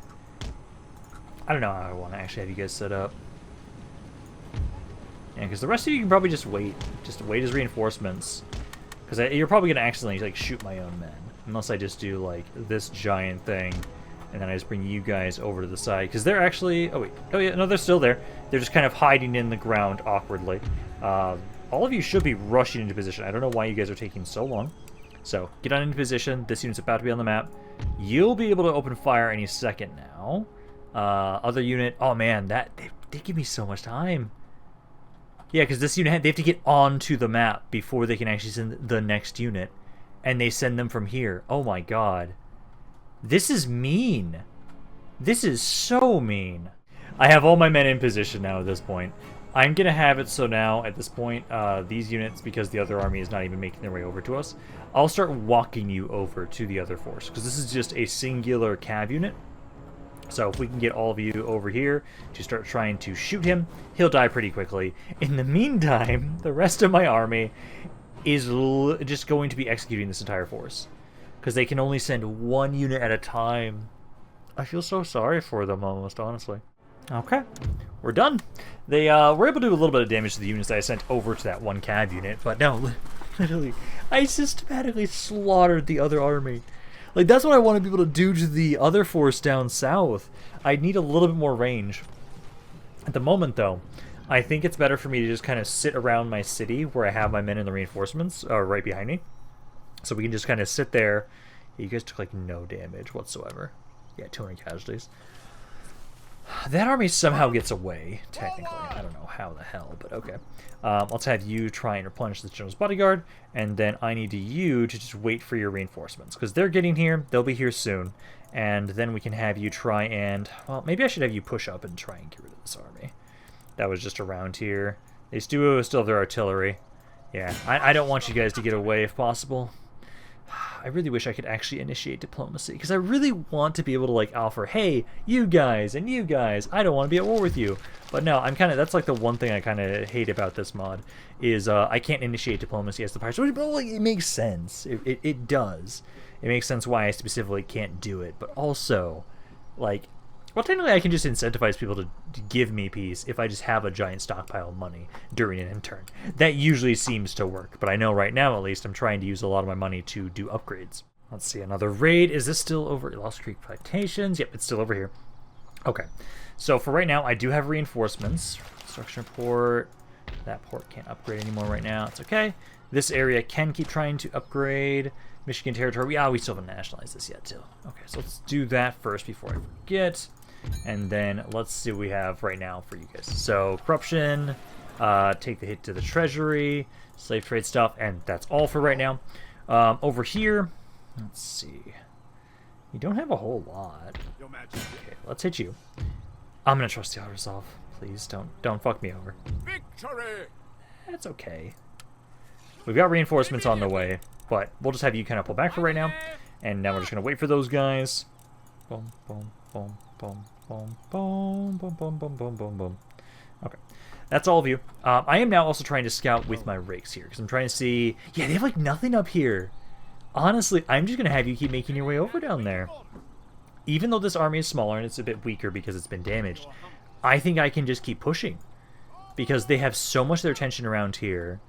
I don't know how I want to actually have you guys set up. Yeah, because the rest of you can probably just wait as reinforcements, because you're probably going to accidentally like shoot my own men, unless I just do like this giant thing. And then I just bring you guys over to the side. Because they're actually... Oh, wait. Oh, yeah. No, they're still there. They're just kind of hiding in the ground awkwardly. All of you should be rushing into position. I don't know why you guys are taking so long. So, get on into position. This unit's about to be on the map. You'll be able to open fire any second now. Other unit... Oh, man. They give me so much time. Yeah, because this unit... They have to get onto the map before they can actually send the next unit. And they send them from here. Oh, my God. This is mean. This is so mean. I have all my men in position now at this point. I'm going to have it so now, at this point, these units, because the other army is not even making their way over to us, I'll start walking you over to the other force, because this is just a singular cav unit. So if we can get all of you over here to start trying to shoot him, he'll die pretty quickly. In the meantime, the rest of my army is just going to be executing this entire force. Because they can only send 1 unit at a time. I feel so sorry for them, almost, honestly. Okay, we're done. They were able to do a little bit of damage to the units that I sent over to that 1 cav unit, but no, literally, I systematically slaughtered the other army. Like, that's what I want to be able to do to the other force down south. I need a little bit more range. At the moment, though, I think it's better for me to just kind of sit around my city where I have my men and the reinforcements right behind me. So we can just kind of sit there. You guys took like no damage whatsoever. Yeah, 200 casualties. That army somehow gets away, technically. I don't know how the hell, but okay. Let's have you try and replenish the general's bodyguard, and then I need you to just wait for your reinforcements, because they're getting here. They'll be here soon, and then we can have you try and... Well, maybe I should have you push up and try and get rid of this army. That was just around here. They still have their artillery. Yeah, I don't want you guys to get away if possible. I really wish I could actually initiate diplomacy, because I really want to be able to like offer, hey, you guys and you guys, I don't want to be at war with you. But no, I'm kind of, that's like the one thing I kind of hate about this mod, is I can't initiate diplomacy as the pirates. But like, it makes sense. It does. It makes sense why I specifically can't do it. But also, like, well, technically I can just incentivize people to give me peace if I just have a giant stockpile of money during an intern. That usually seems to work, but I know right now at least I'm trying to use a lot of my money to do upgrades. Let's see, another raid. Is this still over Lost Creek Plantations? Yep, it's still over here. Okay, so for right now I do have reinforcements. Construction port. That port can't upgrade anymore right now. It's okay. This area can keep trying to upgrade. Michigan Territory. We still haven't nationalized this yet too. Okay, so let's do that first before I forget. And then let's see what we have right now for you guys. So corruption, take the hit to the treasury, slave trade stuff, and that's all for right now. Over here, let's see. You don't have a whole lot. Okay, let's hit you. I'm gonna trust the auto resolve. Please don't fuck me over. Victory! That's okay. We've got reinforcements on the way, but we'll just have you kind of pull back for right now. And now we're just gonna wait for those guys. Boom, boom, boom. Boom, boom, boom, boom, boom, boom, boom, boom, boom. Okay, that's all of you. I am now also trying to scout with my rakes here, because I'm trying to see... Yeah, they have, like, nothing up here. Honestly, I'm just going to have you keep making your way over down there. Even though this army is smaller and it's a bit weaker because it's been damaged, I think I can just keep pushing. Because they have so much of their attention around here.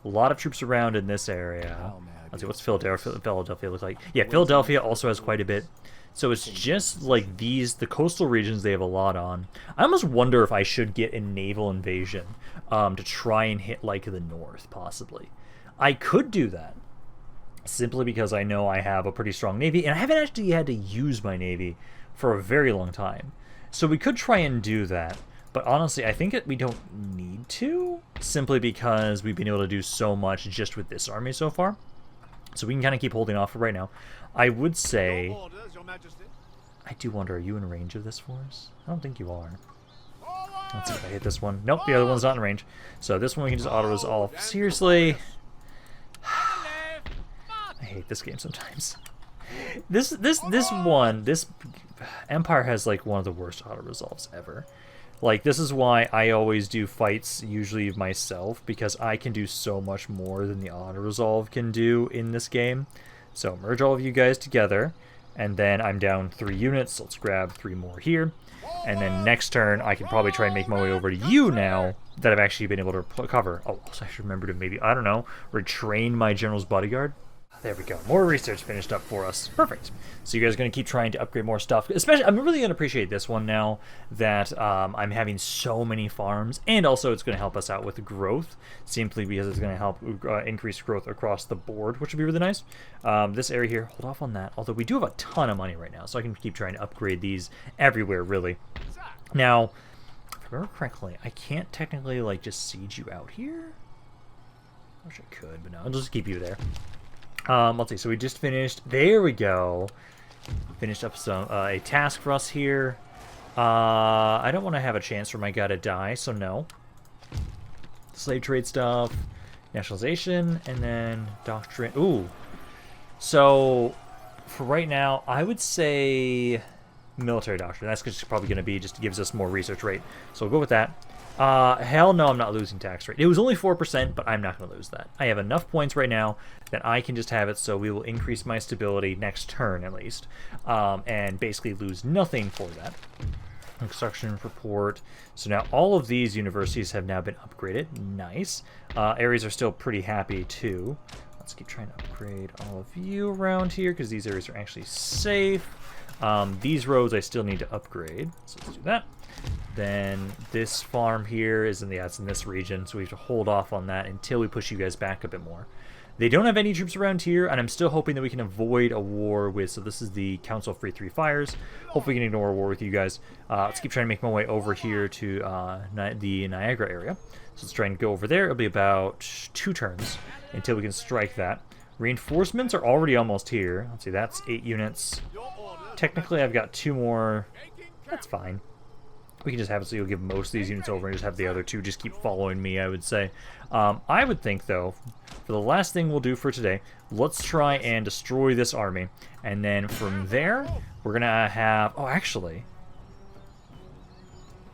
A lot of troops around in this area. Let's see, what's Philadelphia look like? Yeah, Philadelphia also has quite a bit. So it's just like these, the coastal regions they have a lot on. I almost wonder if I should get a naval invasion to try and hit like the north, possibly. I could do that, simply because I know I have a pretty strong navy, and I haven't actually had to use my navy for a very long time. So we could try and do that, but honestly, I think we don't need to, simply because we've been able to do so much just with this army so far. So we can kind of keep holding off for right now. I would say... I do wonder, are you in range of this force? I don't think you are. Let's see if I hit this one. Nope, the other one's not in range. So this one we can just auto-resolve. Seriously? I hate this game sometimes. This Empire has like one of the worst auto-resolves ever. Like, this is why I always do fights, usually myself, because I can do so much more than the auto-resolve can do in this game. So, merge all of you guys together, and then I'm down 3 units, so let's grab 3 more here. And then next turn, I can probably try and make my way over to you now that I've actually been able to cover. Oh, also I should remember to maybe, I don't know, retrain my general's bodyguard. There we go. More research finished up for us. Perfect. So you guys are going to keep trying to upgrade more stuff. Especially, I'm really going to appreciate this one now that I'm having so many farms. And also it's going to help us out with growth, simply because it's going to help increase growth across the board, which would be really nice. This area here, hold off on that. Although we do have a ton of money right now, so I can keep trying to upgrade these everywhere, really. Now, if I remember correctly, I can't technically, like, just siege you out here. I wish I could, but no, I'll just keep you there. Let's see, so we just finished, there we go, finished up some, a task for us here. I don't want to have a chance for my guy to die, so no. Slave trade stuff, nationalization, and then doctrine, ooh. So, for right now, I would say military doctrine. That's just probably going to be, just gives us more research rate. So we'll go with that. Hell no, I'm not losing tax rate. It was only 4%, but I'm not going to lose that. I have enough points right now that I can just have it, so we will increase my stability next turn at least, and basically lose nothing for that. Construction report. So now all of these universities have now been upgraded. Nice. Areas are still pretty happy too. Let's keep trying to upgrade all of you around here because these areas are actually safe. These roads I still need to upgrade, so let's do that. Then this farm here is in this region, so we have to hold off on that until we push you guys back a bit more. They don't have any troops around here, and I'm still hoping that we can avoid a war with, so this is the Council of Free Three Fires. Hopefully we can ignore a war with you guys. Let's keep trying to make my way over here to the Niagara area. So let's try and go over there. It'll be about 2 turns until we can strike that. Reinforcements are already almost here. Let's see, that's 8 units. Technically I've got 2 more. That's fine. We can just have it so you'll give most of these units over and just have the other two just keep following me, I would say. I would think, though, for the last thing we'll do for today, let's try and destroy this army. And then from there, we're going to have... Oh, actually...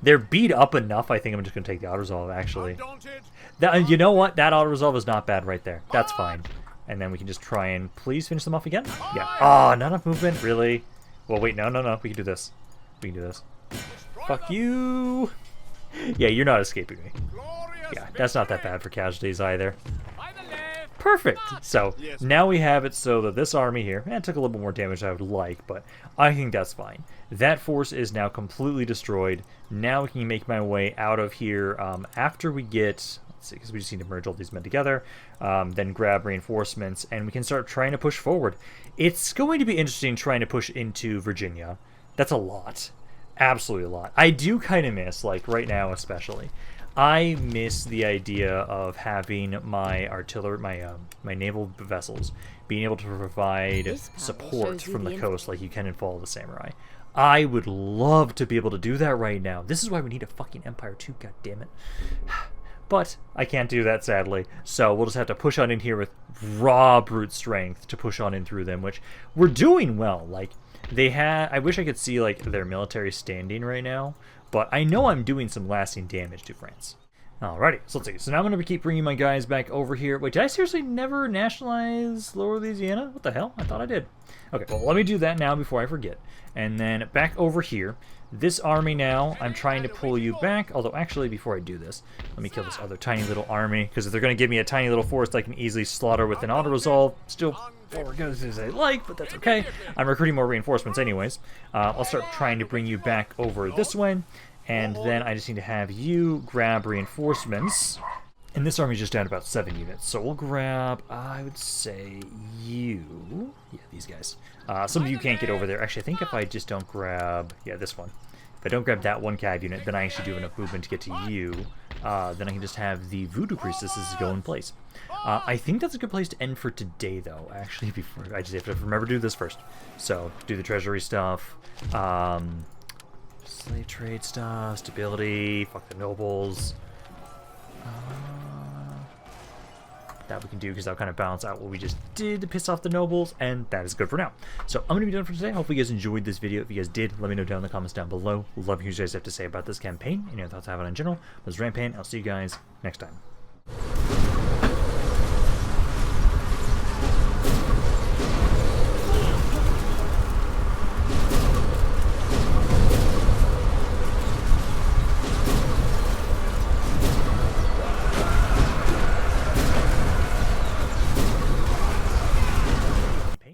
They're beat up enough, I think I'm just going to take the auto-resolve, actually. You know what? That auto-resolve is not bad right there. That's fine. And then we can just try and please finish them off again? Yeah. Oh, not enough movement? Really? Well, wait, no. We can do this. We can do this. Fuck you! Yeah, you're not escaping me. Yeah, that's not that bad for casualties either. Perfect! So, now we have it so that this army here, it took a little bit more damage than I would like, but I think that's fine. That force is now completely destroyed. Now we can make my way out of here after we get... Let's see, because we just need to merge all these men together, then grab reinforcements, and we can start trying to push forward. It's going to be interesting trying to push into Virginia. That's a lot. Absolutely a lot. I do kind of miss, like right now especially, I miss the idea of having my artillery, my naval vessels being able to provide support from the coast like you can in Fall of the Samurai. I would love to be able to do that right now. This is why we need a fucking Empire 2, goddammit. But I can't do that, sadly. So we'll just have to push on in here with raw brute strength to push on in through them, which we're doing well. Like, they had... I wish I could see, like, their military standing right now, but I know I'm doing some lasting damage to France. Alrighty, so let's see. So now I'm going to keep bringing my guys back over here. Wait, did I seriously never nationalize Lower Louisiana? What the hell? I thought I did. Okay, well, let me do that now before I forget. And then back over here, this army now, I'm trying to pull you back. Although, actually, before I do this, let me kill this other tiny little army. Because if they're going to give me a tiny little force I can easily slaughter with an auto-resolve, still forward goes as I like, but that's okay. I'm recruiting more reinforcements anyways. I'll start trying to bring you back over this way. And then I just need to have you grab reinforcements. And this army's just down about 7 units. So we'll grab, I would say, you. Yeah, these guys. Some of you can't get over there. Actually, I think if I just don't grab, yeah, this one. If I don't grab that one cav unit, then I actually do have enough movement to get to you. Then I can just have the voodoo priestesses go in place. I think that's a good place to end for today, though. Actually, before I just have to remember to do this first. So, do the treasury stuff. Slave trade stuff, stability, fuck the nobles. That we can do because that'll kind of balance out what we just did to piss off the nobles, and that is good for now. So I'm going to be done for today. Hopefully you guys enjoyed this video. If you guys did, let me know down in the comments down below. Love hearing what you guys have to say about this campaign and your thoughts I have on it in general. This is Rampaned. I'll see you guys next time.